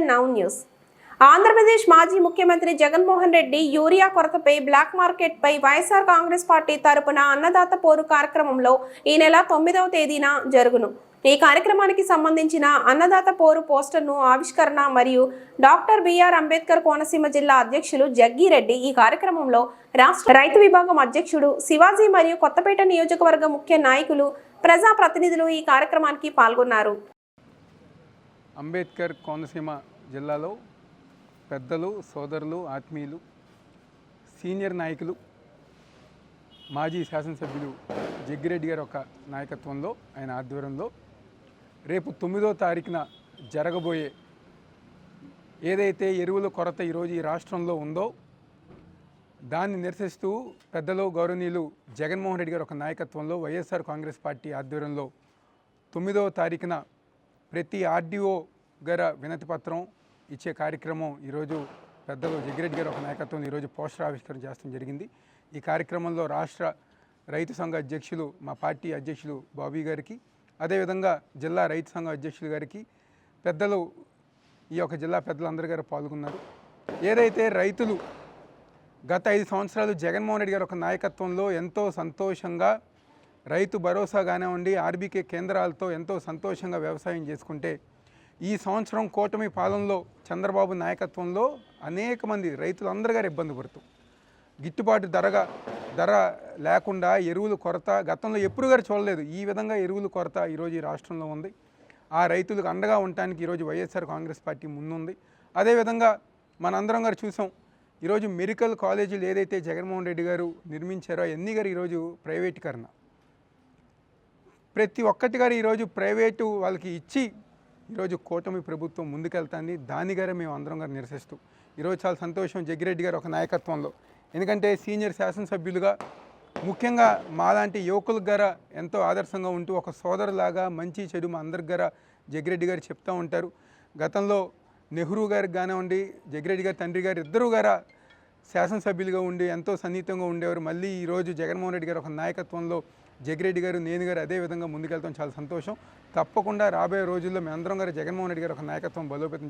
AN Now news. Andhra Pradesh మాజీ ముఖ్యమంత్రి Jaganmohan Reddy urea కొరతపై బ్లాక్ మార్కెట్ పై వైఎస్ఆర్ కాంగ్రెస్ పార్టీ తరపున అన్నదాత పోరు కార్యక్రమంలో ఈ నెల 9వ తేదీన జరుగును. ఈ కార్యక్రమానికి సంబంధించిన అన్నదాత పోరు పోస్టర్ను ఆవిష్కరణ మరియు డాక్టర్ బిఆర్ అంబేద్కర్ కోనసీమ జిల్లా అధ్యక్షులు జగ్గిరెడ్డి ఈ కార్యక్రమంలో రాష్ట్ర రైతు విభాగం అధ్యక్షుడు శివాజీ మరియు కొత్తపేట నియోజకవర్గ ముఖ్య నాయకులు ప్రజా ప్రతినిధులు ఈ కార్యక్రమానికి పాల్గొన్నారు. అంబేద్కర్ కోనసీమ జిల్లాలో పెద్దలు, సోదరులు, ఆత్మీయులు, సీనియర్ నాయకులు, మాజీ శాసనసభ్యులు జగ్గిరెడ్డి గారి ఒక నాయకత్వంలో, ఆయన ఆధ్వర్యంలో రేపు 9వ తారీఖున జరగబోయే ఏదైతే ఎరువుల కొరత ఈరోజు ఈ రాష్ట్రంలో ఉందో దాన్ని నిరసిస్తూ పెద్దలు గౌరవనీయులు జగన్మోహన్ రెడ్డి గారి ఒక నాయకత్వంలో వైఎస్ఆర్ కాంగ్రెస్ పార్టీ ఆధ్వర్యంలో 9వ తారీఖున ప్రతి ఆర్డీఓ గారి వినతి పత్రం ఇచ్చే కార్యక్రమం ఈరోజు పెద్దలు జగ్గిరెడ్డి గారి ఒక నాయకత్వంలో ఈరోజు పోస్టర్ ఆవిష్కరణ చేస్తడం జరిగింది. ఈ కార్యక్రమంలో రాష్ట్ర రైతు సంఘ అధ్యక్షులు మా పార్టీ అధ్యక్షులు బాబీ గారికి, అదేవిధంగా జిల్లా రైతు సంఘ అధ్యక్షులు గారికి, పెద్దలు ఈ యొక్క జిల్లా పెద్దలందరూ గారు పాల్గొన్నారు. ఏదైతే రైతులు గత 5 సంవత్సరాలు జగన్మోహన్ రెడ్డి గారి ఒక నాయకత్వంలో ఎంతో సంతోషంగా రైతు భరోసా కానివ్వండి, ఆర్బీకే కేంద్రాలతో ఎంతో సంతోషంగా వ్యవసాయం చేసుకుంటే, ఈ సంవత్సరం కూటమి పాలనలో చంద్రబాబు నాయకత్వంలో అనేక మంది రైతులందరూ గారు ఇబ్బంది పడుతూ గిట్టుబాటు ధర లేకుండా ఎరువుల కొరత గతంలో ఎప్పుడు గారు చూడలేదు. ఈ విధంగా ఎరువుల కొరత ఈరోజు ఈ రాష్ట్రంలో ఉంది. ఆ రైతులకు అండగా ఉండటానికి ఈరోజు వైఎస్ఆర్ కాంగ్రెస్ పార్టీ ముందుంది. అదేవిధంగా మనందరం గారు చూసాం, ఈరోజు మెడికల్ కాలేజీలు ఏదైతే జగన్మోహన్ రెడ్డి గారు నిర్మించారో అన్నీ గారు ఈరోజు ప్రైవేటీకరణ, ప్రతి ఒక్కటి గారు ఈరోజు ప్రైవేటు వాళ్ళకి ఇచ్చి ఈరోజు కూటమి ప్రభుత్వం ముందుకెళ్తాంది. దాని గారే మేము అందరం గారు నిరసిస్తూ ఈరోజు చాలా సంతోషం జగ్గిరెడ్డి గారు ఒక నాయకత్వంలో. ఎందుకంటే సీనియర్ శాసనసభ్యులుగా ముఖ్యంగా మాలాంటి యువకులకు గారా ఎంతో ఆదర్శంగా ఉంటూ ఒక సోదరులాగా మంచి చెడు మా అందరికి గారా జగ్గిరెడ్డి గారు చెప్తూ ఉంటారు. గతంలో నెహ్రూ గారికి కానివ్వండి, జగ్గిరెడ్డి గారి తండ్రి గారు ఇద్దరు గారా శాసనసభ్యులుగా ఉండి ఎంతో సన్నిహితంగా ఉండేవారు. మళ్ళీ ఈరోజు జగన్మోహన్ రెడ్డి గారు ఒక నాయకత్వంలో జగ్గిరెడ్డి గారు, నేను గారు అదే విధంగా ముందుకెళ్తాం. చాలా సంతోషం. తప్పకుండా రాబోయే రోజుల్లో మేమందరం గారు జగన్మోహన్ రెడ్డి గారు ఒక నాయకత్వం బలోపేతం